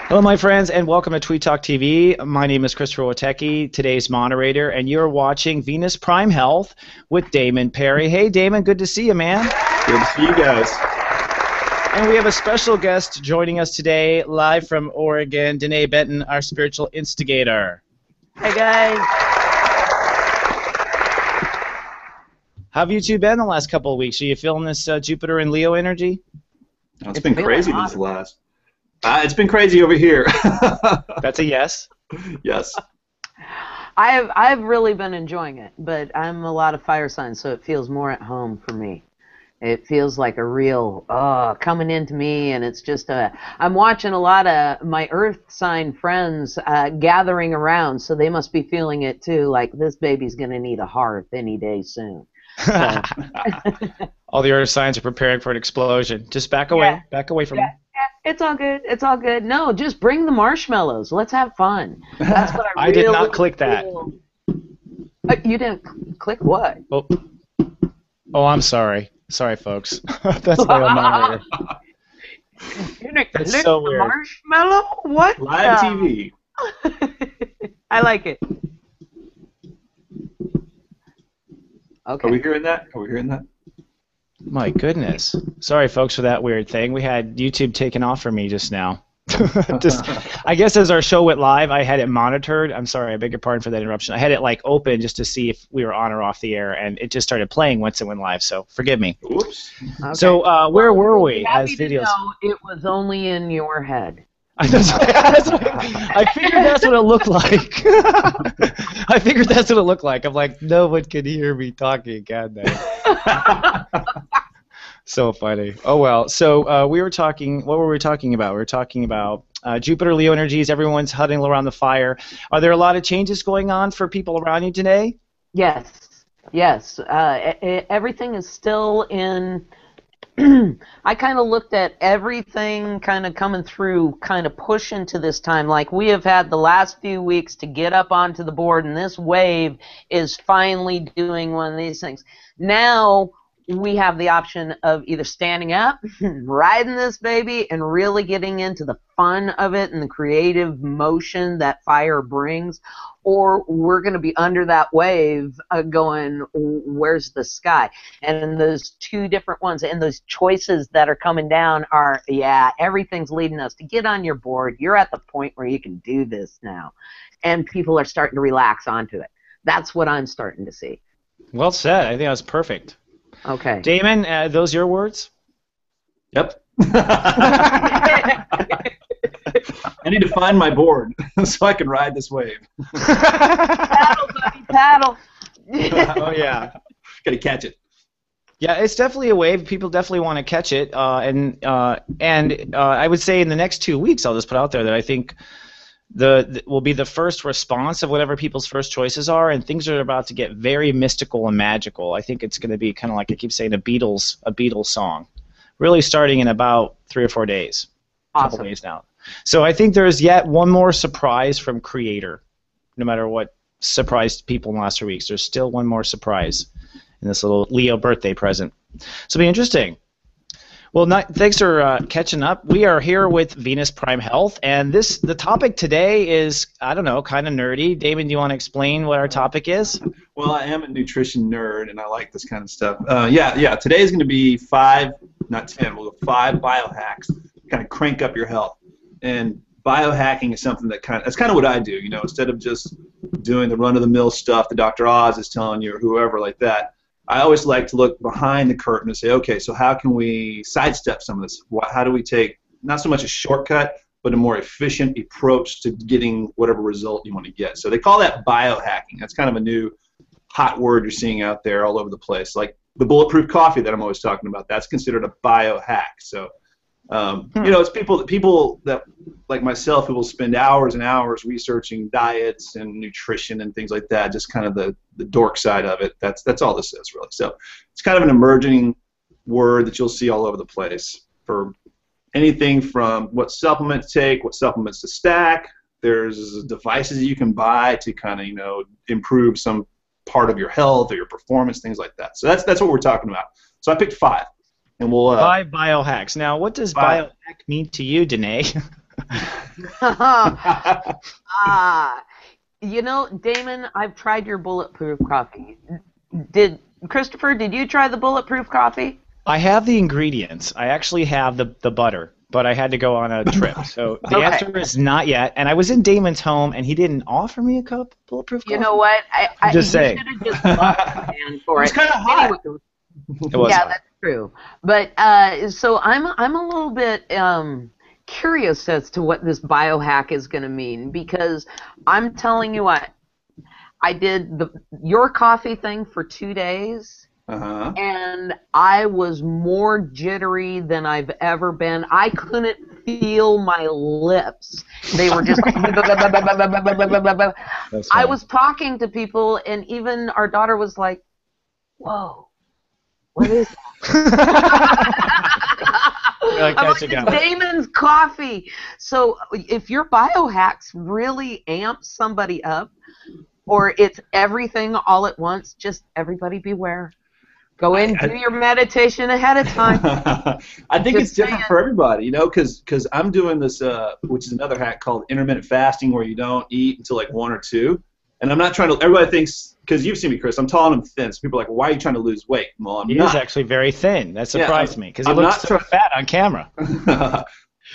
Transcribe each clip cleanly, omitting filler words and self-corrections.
Hello, my friends, and welcome to Tweet Talk TV. My name is Christopher Witecki, today's moderator, and you're watching Venus Prime Health with Damon Perry. Hey, Damon, good to see you, man. Good to see you guys. And we have a special guest joining us today, live from Oregon, Danae Benton, our spiritual instigator. Hey, guys. How have you two been the last couple of weeks? Are you feeling this Jupiter and Leo energy? Oh, it's been crazy these last. It's been crazy over here. That's a yes. Yes. I've really been enjoying it, but I'm a lot of fire signs, so it feels more at home for me. It feels like a real coming into me, and it's just I'm watching a lot of my earth sign friends gathering around, so they must be feeling it too, like this baby's going to need a hearth any day soon. So. All the earth signs are preparing for an explosion. Just back away. Yeah. Back away from them. It's all good. It's all good. No, just bring the marshmallows. Let's have fun. That's what I did not click that. You didn't click what? Oh, I'm sorry. Sorry, folks. That's my own moderator. You didn't That's click so the weird. marshmallow? What? Live TV. I like it. Okay. Are we hearing that? Are we hearing that? My goodness. Sorry, folks, for that weird thing. We had YouTube taken off for me just now. I guess as our show went live, I had it monitored. I'm sorry, I beg your pardon for that interruption. I had it like open just to see if we were on or off the air, and it just started playing once it went live. So forgive me. Oops. Okay. So where were we as videos? No, it was only in your head. I figured that's what it looked like. I figured that's what it looked like. I'm like, no one can hear me talking, can they? So funny. Oh, well. So we were talking, what were we talking about? We were talking about Jupiter, Leo energies. Everyone's huddling around the fire. Are there a lot of changes going on for people around you today? Yes. Yes. Everything is still in... I kind of looked at everything kind of coming through, kind of push into this time. Like we have had the last few weeks to get up onto the board, and this wave is finally doing one of these things. Now we have the option of either standing up, riding this baby, and really getting into the fun of it and the creative motion that fire brings, or we're going to be under that wave going, where's the sky? And those two different ones, and those choices that are coming down are, yeah, everything's leading us to get on your board. You're at the point where you can do this now. And people are starting to relax onto it. That's what I'm starting to see. Well said. I think that was perfect. Okay. Damon, those your words? Yep. I need to find my board so I can ride this wave. Paddle, buddy, paddle. Oh, yeah. Got to catch it. Yeah, it's definitely a wave. People definitely want to catch it. And I would say in the next 2 weeks, I'll just put out there that I think will be the first response of whatever people's first choices are, and things are about to get very mystical and magical. I think it's going to be kind of like I keep saying, a Beatles song, really starting in about 3 or 4 days. Awesome. Couple days now. So I think there's yet one more surprise from Creator. No matter what surprised people in the last 3 weeks, there's still one more surprise in this little Leo birthday present. So it'll be interesting. Well, thanks for catching up. We are here with Venus Prime Health, and the topic today is, I don't know, kind of nerdy. Damon, do you want to explain what our topic is? Well, I am a nutrition nerd, and I like this kind of stuff. Yeah. Today is going to be 5, not 10, we'll go 5 biohacks to kind of crank up your health. And biohacking is something that's kind of what I do. You know, instead of just doing the run-of-the-mill stuff that Dr. Oz is telling you or whoever like that, I always like to look behind the curtain and say, okay, so how can we sidestep some of this? How do we take not so much a shortcut, but a more efficient approach to getting whatever result you want to get? So they call that biohacking. That's kind of a new hot word you're seeing out there all over the place. Like the bulletproof coffee that I'm always talking about, that's considered a biohack. So, you know, it's people that, like myself, who will spend hours and hours researching diets and nutrition and things like that, just kind of the dork side of it. That's all this is, really. So it's kind of an emerging word that you'll see all over the place for anything from what supplements to take, what supplements to stack. There's devices you can buy to kind of, you know, improve some part of your health or your performance, things like that. So that's what we're talking about. So I picked 5. and we'll Buy BioHacks. Now, what does biohack mean to you, Danae? You know, Damon, I've tried your bulletproof coffee. Christopher, did you try the bulletproof coffee? I have the ingredients. I actually have the butter, but I had to go on a trip. So the answer is not yet. And I was in Damon's home, and he didn't offer me a cup of bulletproof coffee. You know what? I'm just saying. You should have just bought a can for it. It's kind of hot. Anyway, It was hot. that's true. But so I'm a little bit curious as to what this biohack is going to mean, because I'm telling you what, I did your coffee thing for 2 days. And I was more jittery than I've ever been. I couldn't feel my lips. They were just... I was talking to people, and even our daughter was like, whoa, what is that? I'm like, it's Damon's coffee. So if your biohacks really amp somebody up, or it's everything all at once, just everybody beware. Go in, do your meditation ahead of time. I think it's different for everybody, you know, because I'm doing this, which is another hack called intermittent fasting, where you don't eat until like 1 or 2. And I'm not trying to. Everybody thinks, because you've seen me, Chris, I'm tall and I'm thin. So people are like, why are you trying to lose weight? Well, I'm not. He is actually very thin. That surprised me, because he looks so fat on camera.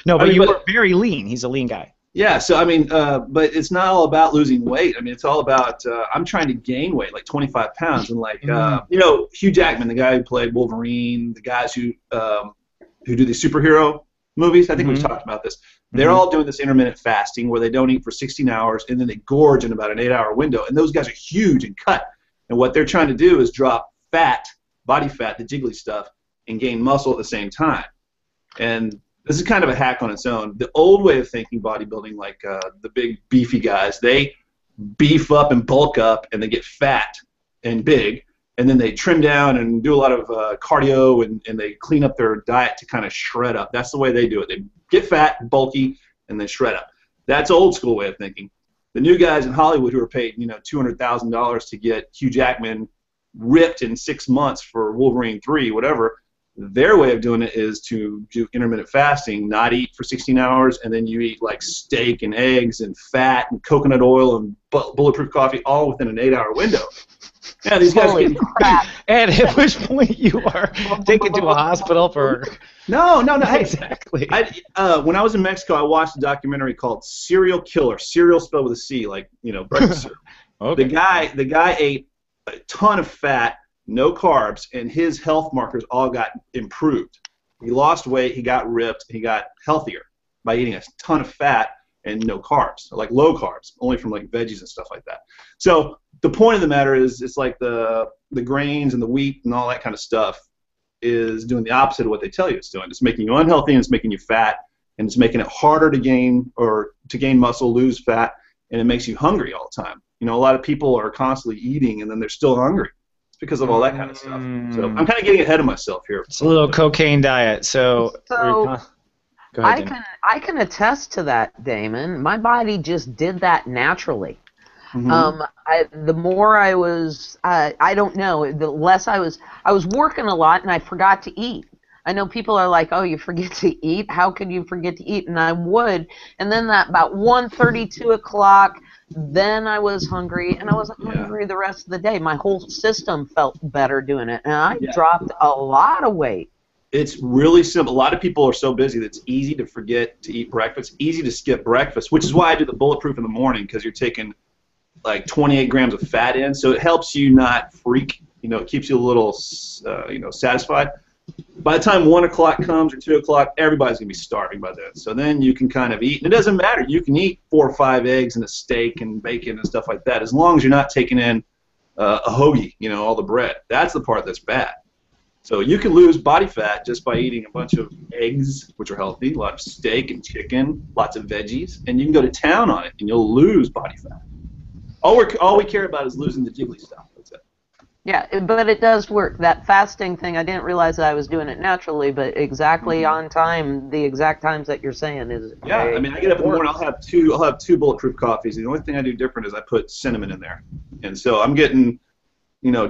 No, but you were very lean. He's a lean guy. Yeah, so I mean, but it's not all about losing weight. I mean, it's all about I'm trying to gain weight, like 25 pounds, and like you know, Hugh Jackman, the guy who played Wolverine, the guys who do these superhero movies. I think we've talked about this. They're all doing this intermittent fasting where they don't eat for 16 hours and then they gorge in about an 8-hour window. And those guys are huge and cut. And what they're trying to do is drop fat, body fat, the jiggly stuff, and gain muscle at the same time. And this is kind of a hack on its own. The old way of thinking bodybuilding, like the big beefy guys, they beef up and bulk up and they get fat and big, and then they trim down and do a lot of cardio and they clean up their diet to kind of shred up. That's the way they do it. They get fat, bulky, and then shred up. That's old school way of thinking. The new guys in Hollywood who are paid, you know, $200,000 to get Hugh Jackman ripped in 6 months for Wolverine 3, whatever, their way of doing it is to do intermittent fasting, not eat for 16 hours, and then you eat like steak and eggs and fat and coconut oil and bulletproof coffee all within an 8-hour window. Yeah, these guys Holy crap. And at which point you are taken to a hospital for... No. Hey, exactly. When I was in Mexico, I watched a documentary called Serial Killer. Cereal spelled with a C, like, you know, breakfast cereal. Okay. The guy ate a ton of fat, no carbs, and his health markers all got improved. He lost weight, he got ripped, he got healthier by eating a ton of fat and no carbs, like low carbs, only from like veggies and stuff like that. So the point of the matter is, it's like the grains and the wheat and all that kind of stuff is doing the opposite of what they tell you it's doing. It's making you unhealthy, and it's making you fat, and it's making it harder to gain muscle, lose fat, and it makes you hungry all the time. You know, a lot of people are constantly eating and then they're still hungry. It's because of all that kind of stuff. So I'm kind of getting ahead of myself here. It's a little cocaine diet. So go ahead, I can attest to that, Damon. My body just did that naturally. The more I was, I don't know, the less I was working a lot and I forgot to eat. I know people are like, oh, you forget to eat? How could you forget to eat? And I would. And then that about 1:30, 2 o'clock, then I was hungry, and I wasn't hungry the rest of the day. My whole system felt better doing it, and I dropped a lot of weight. It's really simple. A lot of people are so busy that it's easy to forget to eat breakfast, easy to skip breakfast, which is why I do the bulletproof in the morning, because you're taking like 28 grams of fat in, so it helps you not freak. You know, it keeps you a little, satisfied. By the time 1 o'clock comes or 2 o'clock, everybody's going to be starving by then. So then you can kind of eat. And it doesn't matter. You can eat 4 or 5 eggs and a steak and bacon and stuff like that, as long as you're not taking in a hoagie, you know, all the bread. That's the part that's bad. So you can lose body fat just by eating a bunch of eggs, which are healthy, a lot of steak and chicken, lots of veggies, and you can go to town on it, and you'll lose body fat. All we care about is losing the jiggly stuff. That's it. Yeah, but it does work. That fasting thing, I didn't realize that I was doing it naturally, but exactly on time, the exact times that you're saying is. Yeah, I mean, I get up in the morning. I'll have two bulletproof coffees. The only thing I do different is I put cinnamon in there, and so I'm getting,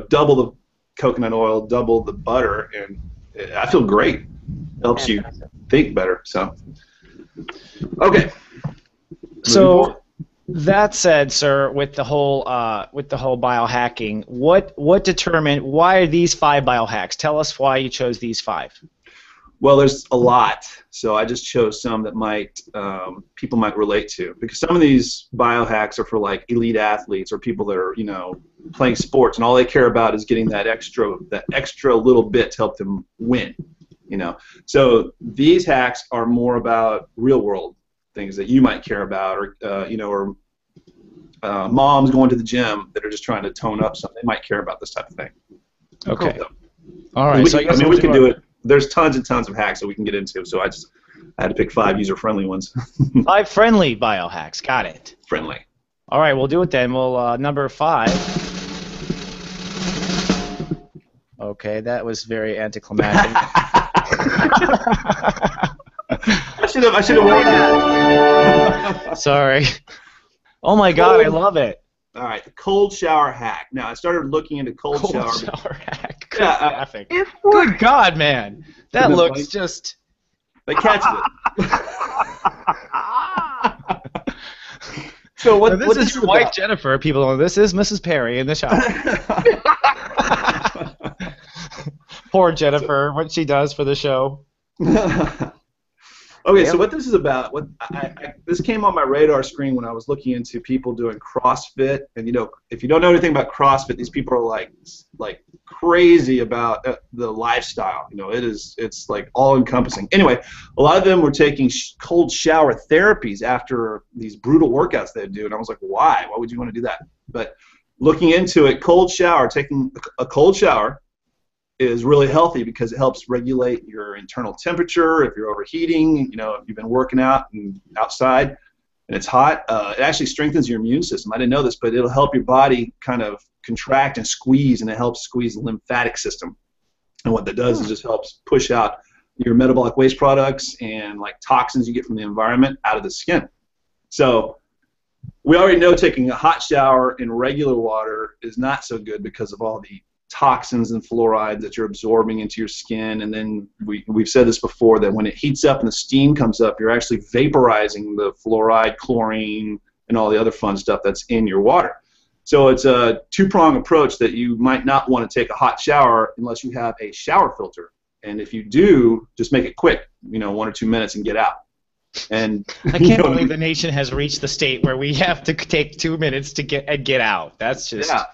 double the coconut oil, double the butter, and I feel great. It helps you think better. So, okay. So that said, sir, with the whole biohacking, what determined why are these 5 biohacks? Tell us why you chose these 5. Well, there's a lot, so I just chose some that people might relate to, because some of these biohacks are for like elite athletes or people that are playing sports, and all they care about is getting that extra little bit to help them win. So these hacks are more about real world things that you might care about, or moms going to the gym that are just trying to tone up something. They might care about this type of thing. Okay. All right. We can do it. There's tons and tons of hacks that we can get into, so I had to pick 5 user-friendly ones. 5 friendly biohacks. Got it. Friendly. All right, we'll do it then. We'll number 5. Okay, that was very anticlimactic. I should have warned you. Sorry. Oh my God, I love it. All right, the cold shower hack. Now, I started looking into cold shower hack. Yeah, Good God, man. That looks just... They catches it. So what this is is your wife, Jennifer. People know this is Mrs. Perry in the shower. Poor Jennifer, what she does for the show. Okay, so what this is about, this came on my radar screen when I was looking into people doing CrossFit, and if you don't know anything about CrossFit, these people are like crazy about the lifestyle. It's like all encompassing. Anyway, a lot of them were taking cold shower therapies after these brutal workouts they do, and I was like, why? Why would you want to do that? But looking into it, taking a cold shower is really healthy because it helps regulate your internal temperature. If you're overheating, if you've been working out and outside and it's hot, it actually strengthens your immune system. I didn't know this, but it'll help your body kind of contract and squeeze, and it helps squeeze the lymphatic system. And what that does is just helps push out your metabolic waste products and like toxins you get from the environment out of the skin. So we already know taking a hot shower in regular water is not so good because of all the toxins and fluoride that you're absorbing into your skin. And then we've said this before, that when it heats up and the steam comes up, you're actually vaporizing the fluoride, chlorine, and all the other fun stuff that's in your water. So it's a two-pronged approach that you might not want to take a hot shower unless you have a shower filter. And if you do, just make it quick, 1 or 2 minutes and get out. And I can't believe the nation has reached the state where we have to take 2 minutes to get out. That's just... Yeah.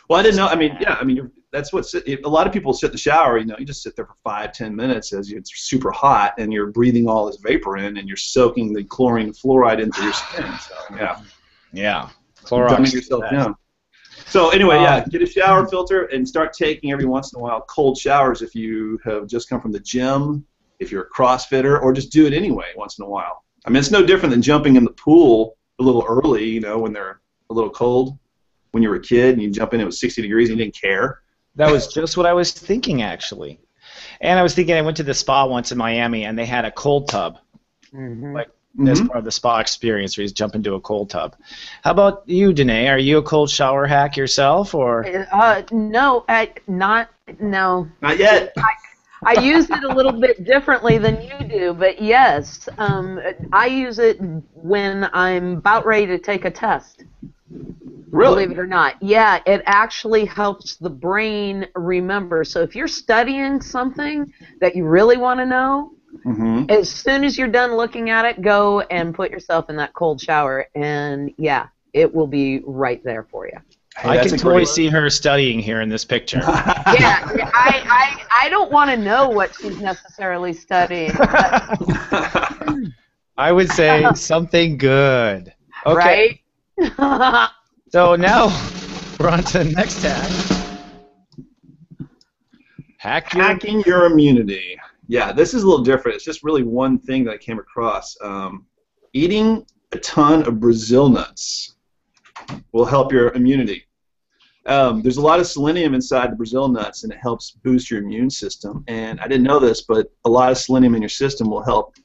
Well, I didn't know. That's what a lot of people sit in the shower. You just sit there for 5-10 minutes as it's super hot, and you're breathing all this vapor in, and you're soaking the chlorine and fluoride into your skin. So yeah, chloride. Dumbing yourself down. So anyway, get a shower filter and start taking every once in a while cold showers if you have just come from the gym, if you're a CrossFitter, or just do it anyway once in a while. It's no different than jumping in the pool a little early, when they're a little cold. When you were a kid and you jump in, it was 60 degrees and you didn't care. That was just what I was thinking, actually. And I was thinking, I went to the spa once in Miami, and they had a cold tub. As part of the spa experience, where you jump into a cold tub. How about you, Danae? Are you a cold shower hack yourself, or? No, not yet. I use it a little bit differently than you do, but yes, I use it when I'm about ready to take a test. Really? Believe it or not. Yeah, it actually helps the brain remember. So if you're studying something that you really want to know, as soon as you're done looking at it, go and put yourself in that cold shower, and it will be right there for you. Hey, I can totally see her studying here in this picture. Yeah, I don't want to know what she's necessarily studying. I would say something good. Okay. Right? So now we're on to the next tag. Hacking your immunity. Yeah, this is a little different. It's just really one thing that I came across. Eating a ton of Brazil nuts will help your immunity. There's a lot of selenium inside the Brazil nuts, and it helps boost your immune system. And I didn't know this, but a lot of selenium in your system will help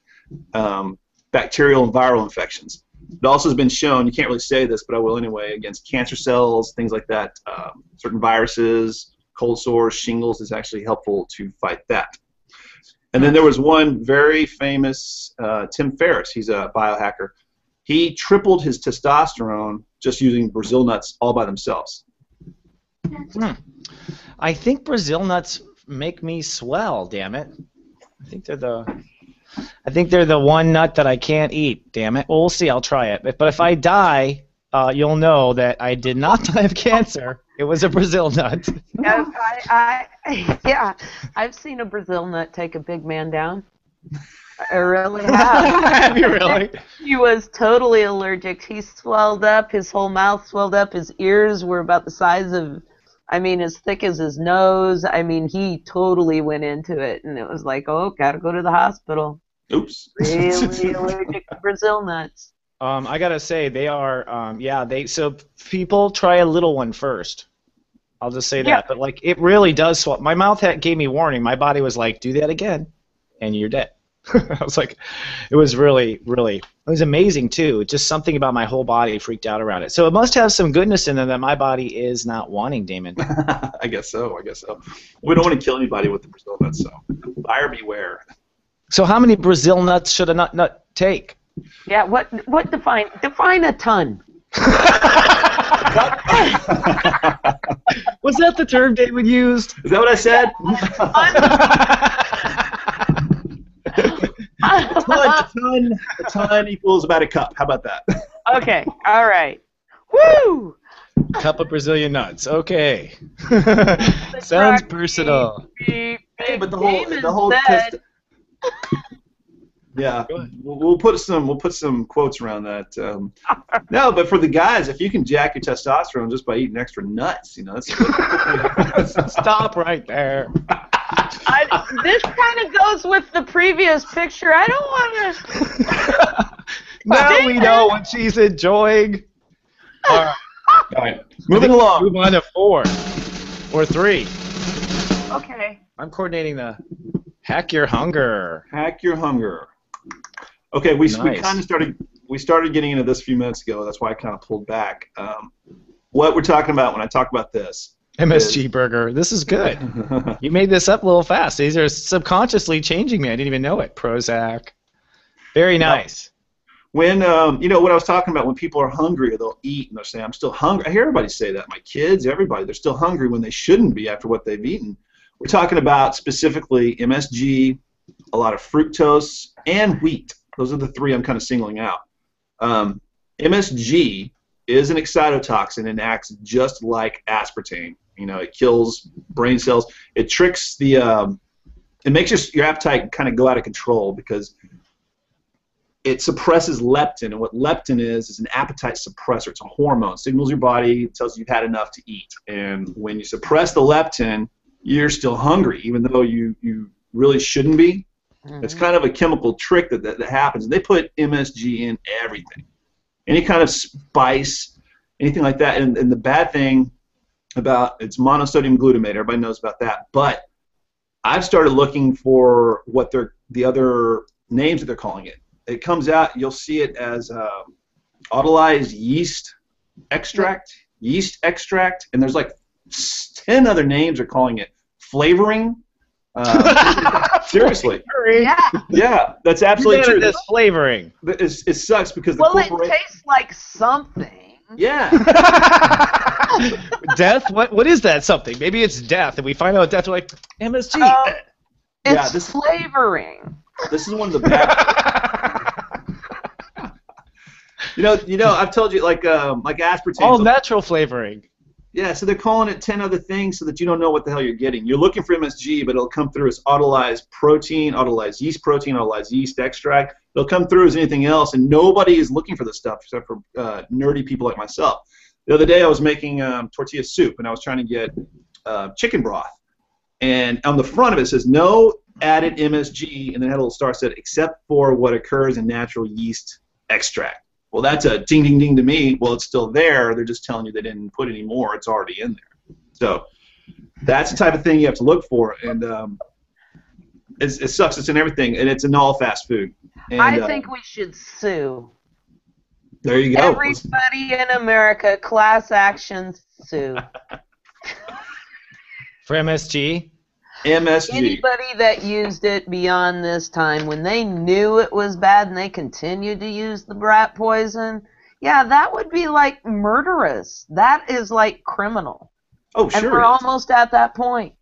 bacterial and viral infections. It also has been shown, you can't really say this, but I will anyway, against cancer cells, things like that, certain viruses, cold sores, shingles is actually helpful to fight that. And then there was one very famous, Tim Ferriss. He's a biohacker. He tripled his testosterone just using Brazil nuts all by themselves. I think Brazil nuts make me swell. Damn it! I think they're the one nut that I can't eat. Damn it! Well, we'll see. I'll try it. But if I die, you'll know that I did not die of cancer. It was a Brazil nut. Yeah, I've seen a Brazil nut take a big man down. I really have. Have you really? He was totally allergic. He swelled up. His whole mouth swelled up. His ears were about the size of, as thick as his nose. He totally went into it, and it was like, oh, gotta go to the hospital. Oops. Really allergic to Brazil nuts. I gotta say they are. So people try a little one first. I'll just say that. Yeah. But like, it really does swell. My mouth gave me warning. My body was like, do that again, and you're dead. I was like, it was really, really, it was amazing too. Just something about my whole body freaked out around it. So it must have some goodness in there that my body is not wanting, Damon. I guess so. We don't want to kill anybody with the Brazil nuts, so buyer beware. So how many Brazil nuts should a nut take? Yeah, what define a ton? Was that the term David used? Is that what I said? A ton equals about a cup. How about that? Okay, all right. Woo! Cup of Brazilian nuts. Okay. Sounds personal. Hey, but the whole test. Yeah, we'll put some quotes around that. No, but for the guys, if you can jack your testosterone just by eating extra nuts, that's Stop right there. This kind of goes with the previous picture. I don't want to. Now we know what she's enjoying. All right. Moving along. Move on to 4 or 3. Okay. I'm coordinating the hack your hunger. Hack your hunger. Okay, we kind of started getting into this a few minutes ago. That's why I kind of pulled back. What we're talking about when I talk about this. MSG burger. This is good. You made this up a little fast. These are subconsciously changing me. I didn't even know it. Prozac. Very nice. When, what I was talking about, when people are hungry, they'll eat and they'll say, I'm still hungry. I hear everybody say that. My kids, everybody, they're still hungry when they shouldn't be after what they've eaten. We're talking about specifically MSG, a lot of fructose, and wheat. Those are the 3 I'm kind of singling out. MSG is an excitotoxin and acts just like aspartame. It kills brain cells. It tricks it makes your appetite kind of go out of control because it suppresses leptin. And what leptin is an appetite suppressor. It's a hormone. It signals your body, it tells you you've had enough to eat. And when you suppress the leptin, you're still hungry, even though you really shouldn't be. Mm-hmm. It's kind of a chemical trick that happens. And they put MSG in everything. Any kind of spice, anything like that. And the bad thing about it's monosodium glutamate. Everybody knows about that. But I've started looking for what the other names that they're calling it. It comes out, you'll see it as autolyzed yeast extract, and there's like 10 other names they're calling it. Flavoring. Seriously. Yeah, that's absolutely true. This flavoring. It sucks because it tastes like something. Yeah. Death? What is that something? Maybe it's death, and we find out death. We're like MSG. It's flavoring. This is one of the bad. I've told you like aspartame. All natural flavoring. Yeah, so they're calling it 10 other things so that you don't know what the hell you're getting. You're looking for MSG, but it'll come through as autolyzed protein, autolyzed yeast protein, autolyzed yeast extract. It'll come through as anything else, and nobody is looking for this stuff except for nerdy people like myself. The other day I was making tortilla soup, and I was trying to get chicken broth. And on the front of it says, no added MSG, and then it had a little star said, except for what occurs in natural yeast extract. Well, that's a ding, ding, ding to me. Well, it's still there. They're just telling you they didn't put any more. It's already in there. So that's the type of thing you have to look for. And it sucks. It's in everything, and it's in all fast food. And, I think we should sue. There you go. Everybody in America, class action sue. For MSG? MSG. Anybody that used it beyond this time, when they knew it was bad and they continued to use the rat poison, yeah, that would be like murderous. That is like criminal. Oh, And sure. we're it is. almost at that point.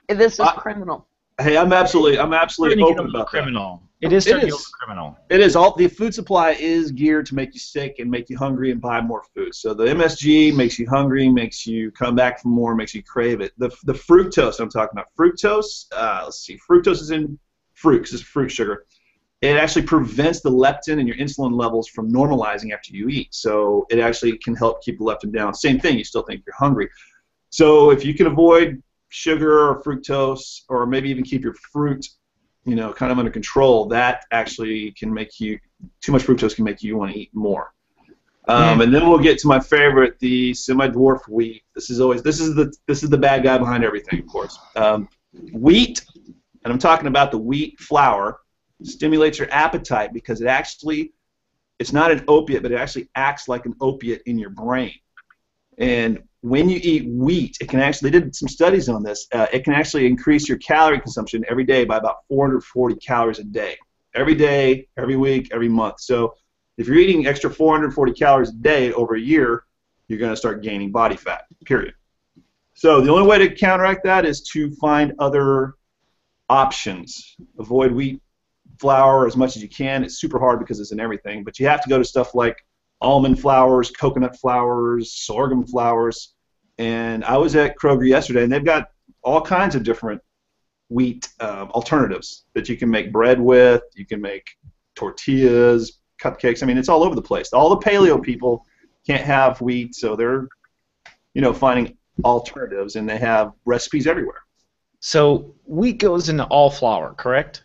This is criminal. Hey, I'm absolutely Starting to get a open little about that. criminal. It is starting to get a little criminal. It is. All the food supply is geared to make you sick and make you hungry and buy more food. So the MSG makes you hungry, makes you come back for more, makes you crave it. The fructose I'm talking about. Fructose. Let's see. Fructose is in fruit because it's fruit sugar. It actually prevents the leptin and your insulin levels from normalizing after you eat. So it actually can help keep the leptin down. Same thing. You still think you're hungry. So if you can avoid sugar or fructose, or maybe even keep your fruit, kind of under control, that actually can make you, too much fructose can make you want to eat more. And then we'll get to my favorite, the semi-dwarf wheat. This is the bad guy behind everything, of course. Wheat, and I'm talking about the wheat flour, stimulates your appetite because it's not an opiate, but it actually acts like an opiate in your brain. And when you eat wheat, it can actually, they did some studies on this, it can actually increase your calorie consumption every day by about 440 calories a day. Every day, every week, every month. So if you're eating extra 440 calories a day over a year, you're going to start gaining body fat, period. So the only way to counteract that is to find other options. Avoid wheat flour as much as you can. It's super hard because it's in everything, but you have to go to stuff like almond flours, coconut flours, sorghum flours. And I was at Kroger yesterday, and they've got all kinds of different wheat alternatives that you can make bread with. You can make tortillas, cupcakes. I mean, it's all over the place. All the paleo people can't have wheat, so they're, finding alternatives, and they have recipes everywhere. So wheat goes into all flour, correct?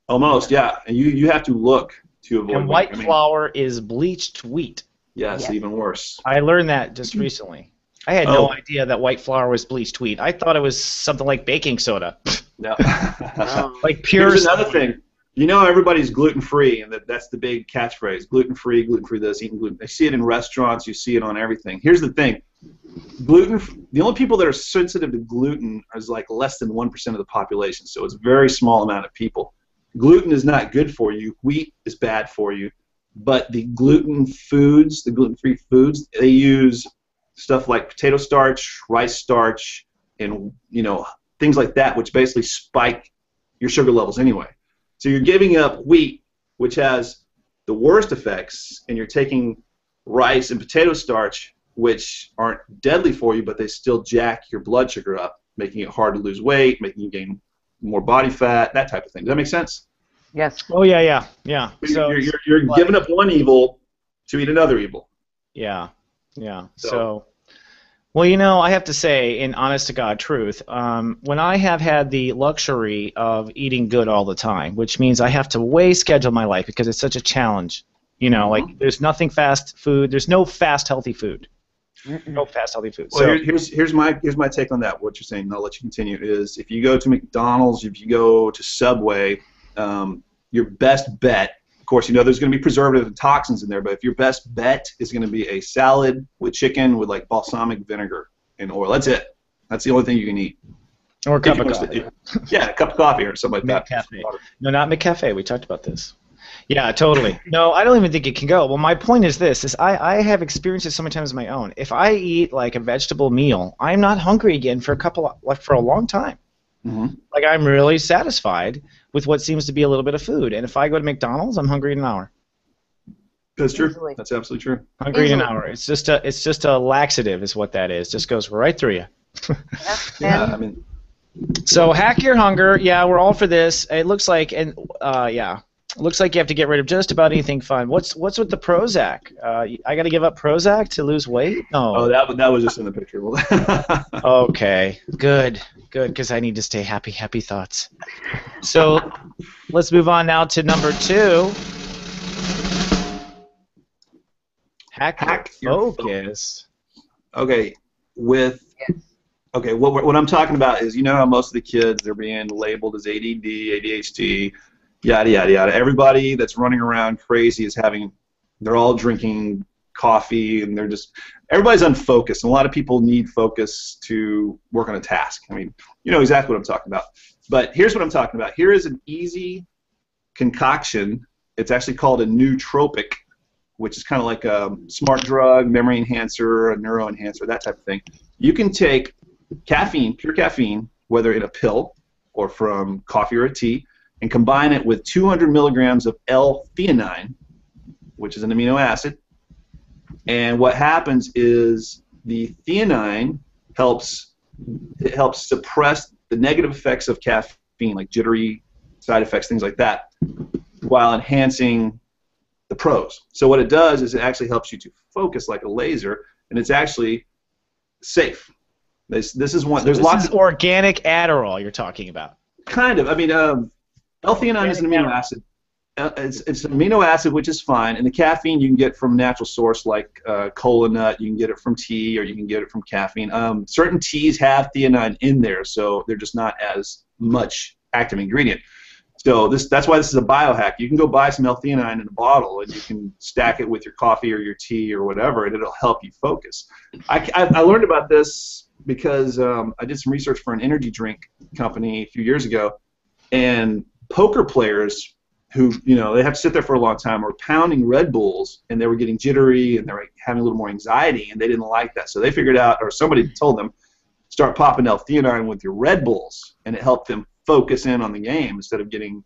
Almost, yeah. And you have to look to avoid And white flour is bleached wheat. Yes, yeah. Even worse. I learned that just recently. I had no idea that white flour was bleached wheat. I thought it was something like baking soda. No. Like pure. Here's another thing. Everybody's gluten-free, and that's the big catchphrase. Gluten-free this, eating gluten. I see it in restaurants. You see it on everything. Here's the thing. The only people that are sensitive to gluten is like less than 1% of the population, so it's a very small amount of people. Gluten is not good for you. Wheat is bad for you. But the gluten-free foods, they use stuff like potato starch, rice starch, and things like that, which basically spike your sugar levels anyway. So you're giving up wheat, which has the worst effects, and you're taking rice and potato starch, which aren't deadly for you, but they still jack your blood sugar up, making it hard to lose weight, making you gain more body fat, that type of thing. Does that make sense? Yes. Oh, yeah. So you're giving up one evil to eat another evil. Yeah. So, well, I have to say, in honest to God truth, when I have had the luxury of eating good all the time, which means I have to way schedule my life because it's such a challenge. Like there's nothing fast food. There's no fast healthy food. No fast healthy food. Well, here's my take on that. What you're saying, and I'll let you continue. Is if you go to McDonald's, if you go to Subway, your best bet. Of course, there's going to be preservative and toxins in there, but if your best bet is going to be a salad with chicken with like balsamic vinegar and oil, that's it. That's the only thing you can eat. Or a cup of coffee. Yeah, a cup of coffee or something like that. No, not McCafe. We talked about this. Yeah, totally. No, I don't even think it can go. Well, my point is this: I have experienced it so many times on my own. If I eat like a vegetable meal, I'm not hungry again for a long time. Mm-hmm. Like I'm really satisfied with what seems to be a little bit of food. And if I go to McDonald's, I'm hungry in an hour. That's true. That's absolutely true. Hungry in an hour. It's just a laxative, is what that is. Just goes right through you. Yeah, I mean. So hack your hunger. Yeah, we're all for this. It looks like, and yeah. It looks like you have to get rid of just about anything fun. What's with the Prozac? I got to give up Prozac to lose weight? No. Oh, that was just in the picture. Okay, good, because I need to stay happy. Happy thoughts. So let's move on now to number 2. Hack your focus. Okay, what I'm talking about is, how most of the kids, they're being labeled as ADD, ADHD, yada, yada, yada. Everybody that's running around crazy they're all drinking coffee, and everybody's unfocused. And a lot of people need focus to work on a task. I mean, you know exactly what I'm talking about. But here's what I'm talking about. Here is an easy concoction. It's actually called a nootropic, which is kind of like a smart drug, memory enhancer, a neuro enhancer, that type of thing. You can take caffeine, pure caffeine, whether in a pill or from coffee or a tea, and combine it with 200 milligrams of L-theanine, which is an amino acid. And what happens is the theanine helps suppress the negative effects of caffeine, like jittery side effects, things like that, while enhancing the pros. So what it does is it actually helps you to focus like a laser, and it's actually safe. This is one. There's lots of organic Adderall you're talking about. Kind of. I mean, L-theanine is an amino acid. It's an amino acid, which is fine, and the caffeine you can get from a natural source like cola nut. You can get it from tea, or you can get it from caffeine. Certain teas have theanine in there, so they're just not as much active ingredient. So that's why this is a biohack. You can go buy some L-theanine in a bottle, and you can stack it with your coffee or your tea or whatever, and it'll help you focus. I learned about this because I did some research for an energy drink company a few years ago, and poker players who, you know, they have to sit there for a long time were pounding Red Bulls, and they were getting jittery, and they were having a little more anxiety, and they didn't like that. So they figured out, or somebody told them, start popping L-theanine with your Red Bulls, and it helped them focus in on the game instead of getting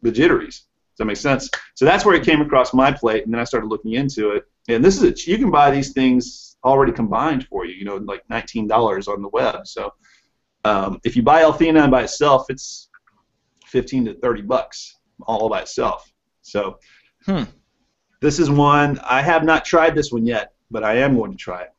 the jitteries. Does that make sense? So that's where it came across my plate, and then I started looking into it. And this is you can buy these things already combined for you, you know, like $19 on the web. So if you buy L-theanine by itself, it's $15 to $30 all by itself. So this is one. I have not tried this one yet, but I am going to try it.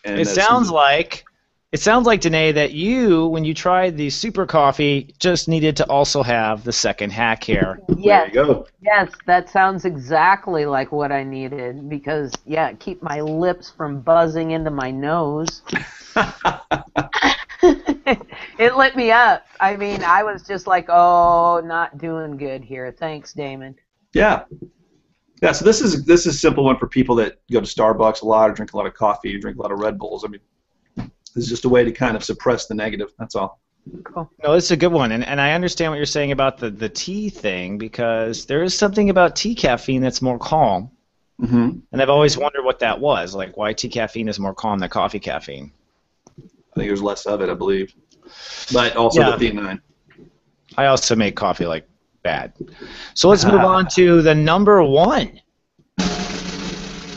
And it sounds like, Danae, that you, when you tried the super coffee, just needed to also have the second hack here. Yes. There you go. Yes, that sounds exactly like what I needed because, yeah, keep my lips from buzzing into my nose. It lit me up. I mean, I was just like, oh, not doing good here. Thanks, Damon. Yeah. Yeah, so this is a simple one for people that go to Starbucks a lot or drink a lot of coffee or drink a lot of Red Bulls. I mean, this is just a way to kind of suppress the negative. That's all. Cool. No, it's a good one, and I understand what you're saying about the tea thing because there is something about tea caffeine that's more calm. Mm-hmm. And I've always wondered what that was, like why tea caffeine is more calm than coffee caffeine. I think there's less of it, I believe. But also the theanine. I also make coffee like bad. So let's move on to the number one.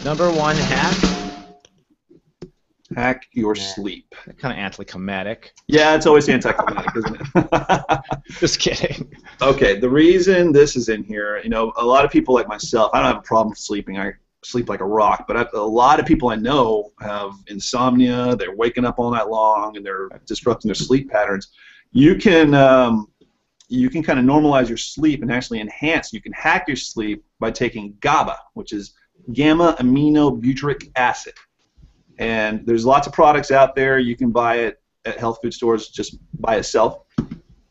Number one hack. Hack your sleep. Kind of anticlimactic. Yeah, it's always anticlimactic, isn't it? Just kidding. Okay, the reason this is in here, you know, a lot of people like myself, I don't have a problem sleeping. I sleep like a rock, but a lot of people I know have insomnia. They're waking up all night long, and they're disrupting their sleep patterns. You can kind of normalize your sleep and actually enhance. You can hack your sleep by taking GABA, which is gamma-aminobutyric acid. And there's lots of products out there. You can buy it at health food stores just by itself.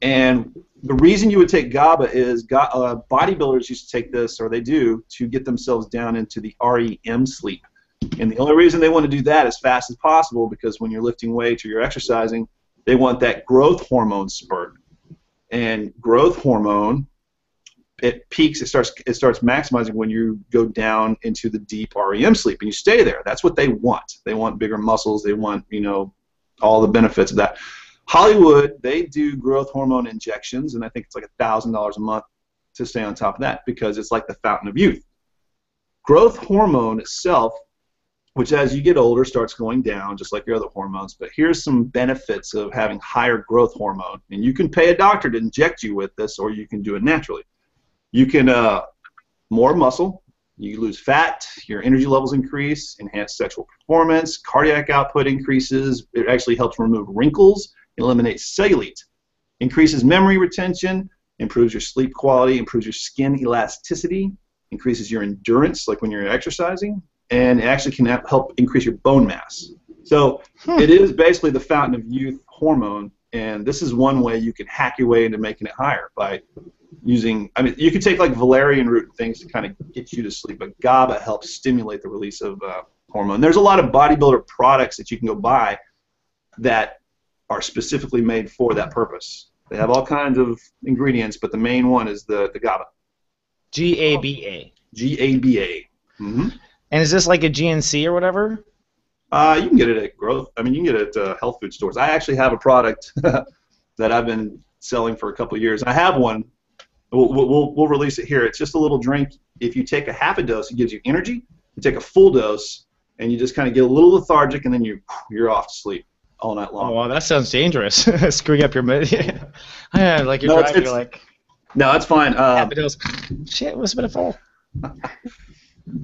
And the reason you would take GABA is bodybuilders used to take this, or they do, to get themselves down into the REM sleep. And the only reason they want to do that as fast as possible because when you're lifting weights or you're exercising, they want that growth hormone spurt. And growth hormone, it peaks, it starts maximizing when you go down into the deep REM sleep, and you stay there. That's what they want. They want bigger muscles. They want, you know, all the benefits of that. Hollywood, they do growth hormone injections, and I think it's like $1,000 a month to stay on top of that because it's like the fountain of youth. Growth hormone itself, which as you get older starts going down just like your other hormones, but here's some benefits of having higher growth hormone. And you can pay a doctor to inject you with this, or you can do it naturally. You can more muscle, you lose fat, your energy levels increase, enhance sexual performance, cardiac output increases, it actually helps remove wrinkles, eliminates cellulite, increases memory retention, improves your sleep quality, improves your skin elasticity, increases your endurance like when you're exercising, and it actually can help increase your bone mass. So it is basically the fountain of youth hormone, and this is one way you can hack your way into making it higher by using, I mean, you could take like valerian root and things to kind of get you to sleep, but GABA helps stimulate the release of hormone. There's a lot of bodybuilder products that you can go buy that are specifically made for that purpose. They have all kinds of ingredients, but the main one is the GABA. GABA. GABA. Mm-hmm. And is this like a GNC or whatever? You can get it at you can get it at health food stores. I actually have a product that I've been selling for a couple of years. I have one. We'll release it here. It's just a little drink. If you take a half a dose, it gives you energy. You take a full dose, and you just kind of get a little lethargic, and then you're off to sleep all night long. Oh, wow, that sounds dangerous. Screwing up your yeah, like you're driving, you're like... No, it's fine. Half a dose. Shit, what's been a fall?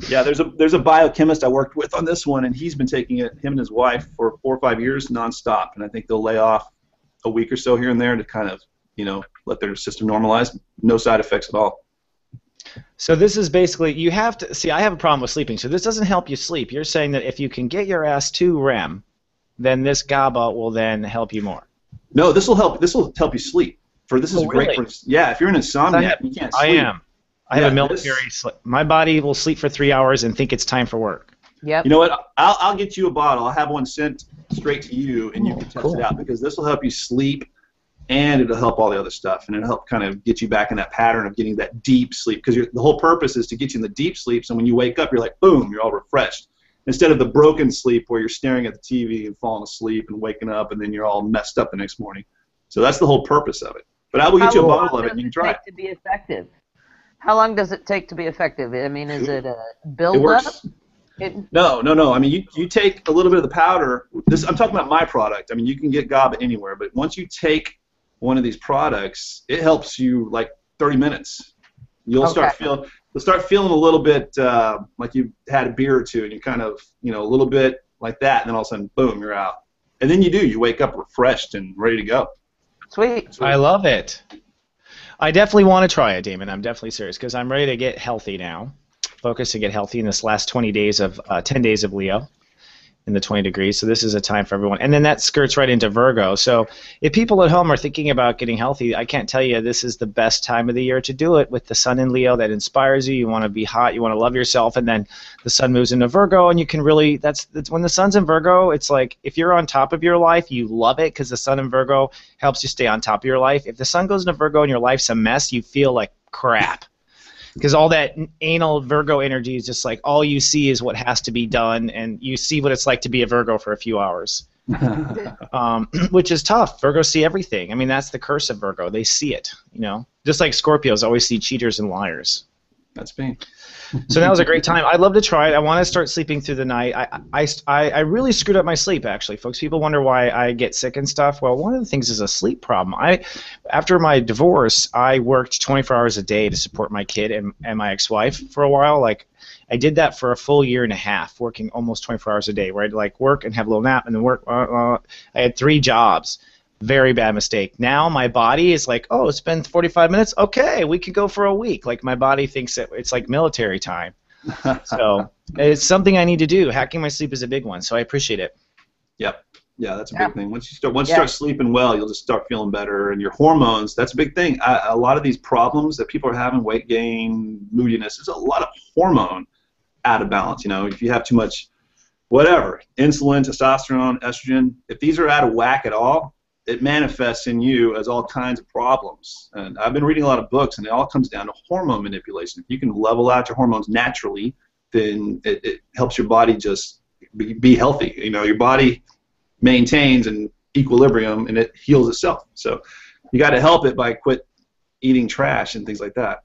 Yeah, there's a biochemist I worked with on this one, and he's been taking it, him and his wife, for 4 or 5 years nonstop, and I think they'll lay off a week or so here and there to kind of, let their system normalize. No side effects at all. So this is basically, you have to, see, I have a problem with sleeping, so this doesn't help you sleep. You're saying that if you can get your ass to REM, then this GABA will then help you more. No, this will help you sleep. This is great really? for, yeah, if you're in insomnia, you can't sleep. I am. I have a military sleep. My body will sleep for 3 hours and think it's time for work. Yep. You know what? I'll get you a bottle. I'll have one sent straight to you, and you can test it out, because this will help you sleep, and it'll help all the other stuff, and it'll help kind of get you back in that pattern of getting that deep sleep, because the whole purpose is to get you in the deep sleep, so when you wake up, you're like, boom, you're all refreshed, instead of the broken sleep where you're staring at the TV and falling asleep and waking up, and then you're all messed up the next morning. So that's the whole purpose of it. But I will get you a bottle of it, and you can try it. To be effective? How long does it take to be effective? I mean, is it a build It works. up? No. I mean, you take a little bit of the powder. I'm talking about my product. I mean, you can get GABA anywhere, but once you take one of these products, it helps you like 30 minutes. You'll start feeling a little bit like you've had a beer or two, and you kind of, a little bit like that, and then all of a sudden, boom, you're out. And then you wake up refreshed and ready to go. Sweet. I love it. I definitely want to try it, Damon. I'm definitely serious, because I'm ready to get healthy now. Focus to get healthy in this last 10 days of Leo in the 20 degrees. So this is a time for everyone. And then that skirts right into Virgo. So if people at home are thinking about getting healthy, I can't tell you this is the best time of the year to do it, with the sun in Leo that inspires you. You want to be hot. You want to love yourself. And then the sun moves into Virgo, and you can really, that's when the sun's in Virgo, it's like if you're on top of your life, you love it, because the sun in Virgo helps you stay on top of your life. If the sun goes into Virgo and your life's a mess, you feel like crap. Because all that anal Virgo energy is just like all you see is what has to be done, and you see what it's like to be a Virgo for a few hours, which is tough. Virgos see everything. I mean, that's the curse of Virgo. They see it, just like Scorpios always see cheaters and liars. That's me. So that was a great time. I'd love to try it. I want to start sleeping through the night. I really screwed up my sleep, actually, folks. People wonder why I get sick and stuff. Well, one of the things is a sleep problem. After my divorce, I worked 24 hours a day to support my kid and my ex-wife for a while. Like, I did that for a full year and a half, working almost 24 hours a day, where I'd like work and have a little nap and then work. I had 3 jobs. Very bad mistake. Now my body is like, oh, it's been 45 minutes. Okay, we could go for a week. Like, my body thinks that it's like military time. So it's something I need to do. Hacking my sleep is a big one, so I appreciate it. Yep. Yeah, that's a big thing. Once you start sleeping well, you'll just start feeling better, and your hormones. That's a big thing. A lot of these problems that people are having, weight gain, moodiness, it's a lot of hormone out of balance. If you have too much, whatever, insulin, testosterone, estrogen, if these are out of whack at all, it manifests in you as all kinds of problems. And I've been reading a lot of books, and it all comes down to hormone manipulation. If you can level out your hormones naturally, then it helps your body just be healthy. Your body maintains an equilibrium, and it heals itself. So you got to help it by quit eating trash and things like that.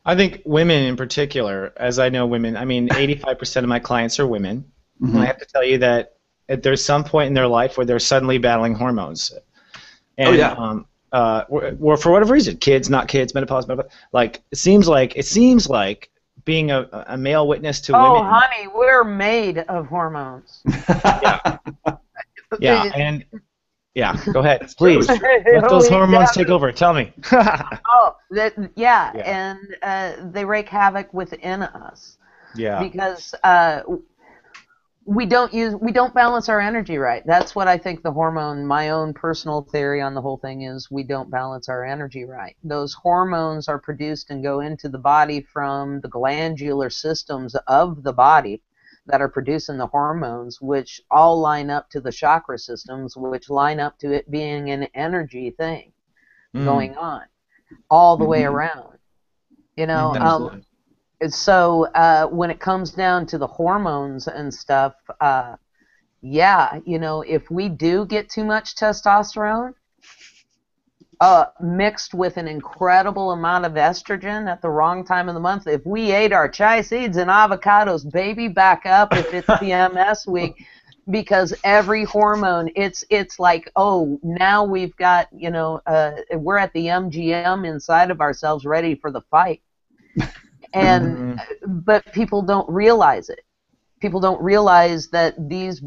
I think women in particular, as I know women, I mean, 85% of my clients are women. Mm-hmm. And I have to tell you that there's some point in their life where they're suddenly battling hormones. And, or for whatever reason, kids, not kids, menopause, like it seems like being a male witness to women. Oh, honey, we're made of hormones. Yeah, go ahead, please. Let those hormones take over. Tell me. And they wreak havoc within us. Yeah. Because we don't balance our energy right. That's what I think my own personal theory on the whole thing is, we don't balance our energy right. Those hormones are produced and go into the body from the glandular systems of the body that are producing the hormones, which all line up to the chakra systems, which line up to it being an energy thing going on all the way around. You know, so when it comes down to the hormones and stuff, yeah, you know, if we do get too much testosterone, mixed with an incredible amount of estrogen at the wrong time of the month, if we ate our chia seeds and avocados, baby, back up if it's PMS week, because every hormone, it's like, oh, now we've got, you know, we're at the MGM inside of ourselves ready for the fight. And but people don't realize it. People don't realize that these,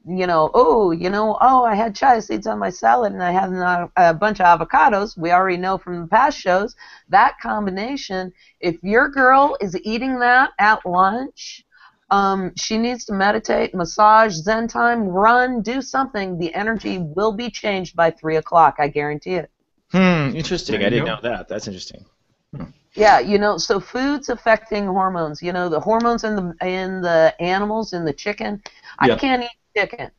you know, I had chia seeds on my salad and I had a bunch of avocados. We already know from the past shows that combination, if your girl is eating that at lunch, she needs to meditate, massage, Zen time, run, do something. The energy will be changed by 3 o'clock. I guarantee it. Interesting. I didn't know that. That's interesting. Yeah, you know, so food's affecting hormones. You know, the hormones in the animals, in the chicken. I can't eat chicken.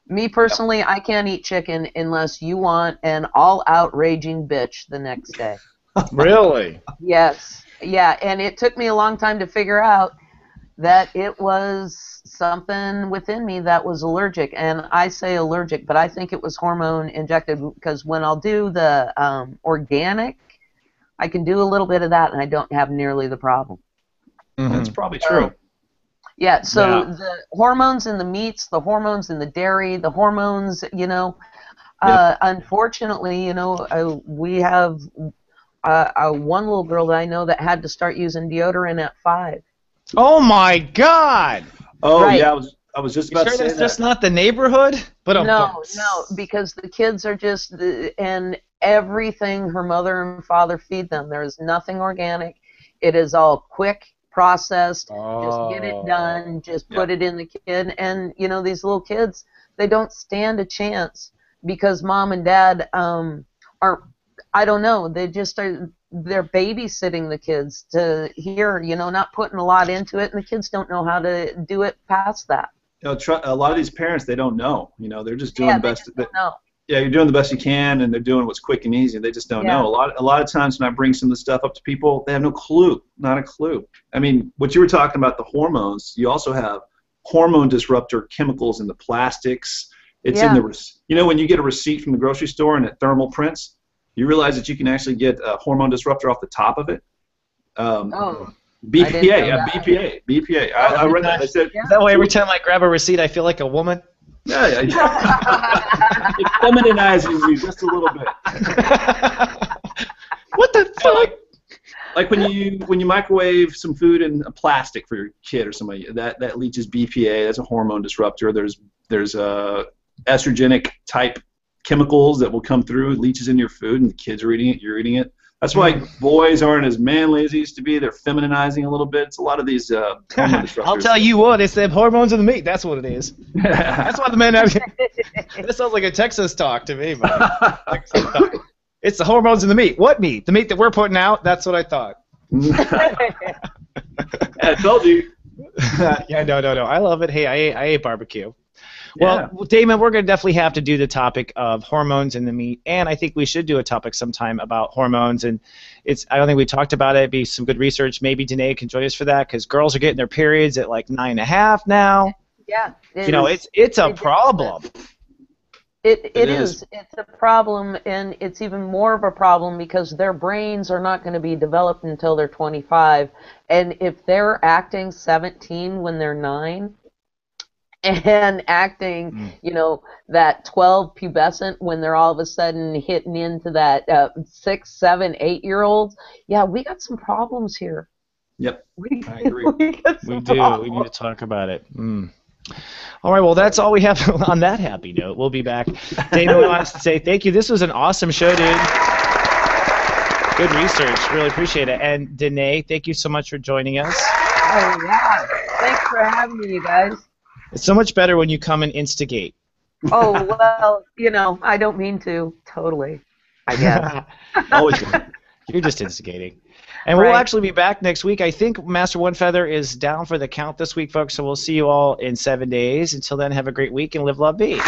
Me personally, I can't eat chicken unless you want an all-out raging bitch the next day. Really? Yes. Yeah, and it took me a long time to figure out that it was something within me that was allergic. And I say allergic, but I think it was hormone injected, because when I'll do the organic, I can do a little bit of that, and I don't have nearly the problem. That's probably true. Yeah, so the hormones in the meats, the hormones in the dairy, the hormones, you know, unfortunately, you know, we have one little girl that I know that had to start using deodorant at 5. Oh, my God! Oh, right. Yeah, I was just about to say that's that. just not the neighborhood? But no, because the kids are just, and everything her mother and father feed them, there is nothing organic. It is all quick, processed, just get it done, just put it in the kid. And, you know, these little kids, they don't stand a chance because mom and dad aren't, I don't know, they just are, they're babysitting the kids to hear, you know, not putting a lot into it, and the kids don't know how to do it past that. You know, a lot of these parents, they don't know. You know, they're just doing the best. They don't know. Yeah, you're doing the best you can, and they're doing what's quick and easy. They just don't know. A lot of times when I bring some of the stuff up to people, they have no clue, not a clue. I mean, what you were talking about, the hormones, you also have hormone disruptor chemicals in the plastics. It's in the, you know, when you get a receipt from the grocery store and it thermal prints, you realize that you can actually get a hormone disruptor off the top of it. BPA. I read that. Is that why every time I grab a receipt, I feel like a woman? Yeah. It feminizes you just a little bit. What the fuck? Like when you microwave some food in a plastic for your kid or somebody, that leaches BPA. That's a hormone disruptor. There's estrogenic type chemicals that will come through. It leaches into your food, and the kids are eating it. You're eating it. That's why boys aren't as manly as they used to be. They're feminizing a little bit. It's a lot of these hormone disruptors. I'll tell you what, it's the hormones in the meat. That's what it is. That's why the men have. This sounds like a Texas talk to me, but it's the hormones in the meat. What meat? The meat that we're putting out? That's what I thought. I told you. Yeah, no. I love it. Hey, I ate barbecue. Well, Damon, we're going to definitely have to do the topic of hormones in the meat, and I think we should do a topic sometime about hormones. And I don't think we talked about it. It'd be some good research. Maybe Danae can join us for that, because girls are getting their periods at like 9.5 now. Yeah. You know, it's a problem. It is. It's a problem, and it's even more of a problem because their brains are not going to be developed until they're 25. And if they're acting 17 when they're 9, and acting, you know, that 12 pubescent when they're all of a sudden hitting into that 6, 7, 8-year-olds, yeah, we got some problems here. Yep, I agree. We do. We need to talk about it. All right, well, that's all we have on that happy note. We'll be back. Damon wants to say thank you. This was an awesome show, dude. Good research. Really appreciate it. And Danae, thank you so much for joining us. Oh, yeah. Thanks for having me, you guys. It's so much better when you come and instigate. Oh, well, I don't mean to. Totally, I guess. Always good. You're just instigating. And we'll Right. actually be back next week. I think Master One Feather is down for the count this week, folks, so we'll see you all in 7 days. Until then, have a great week and live, love, be.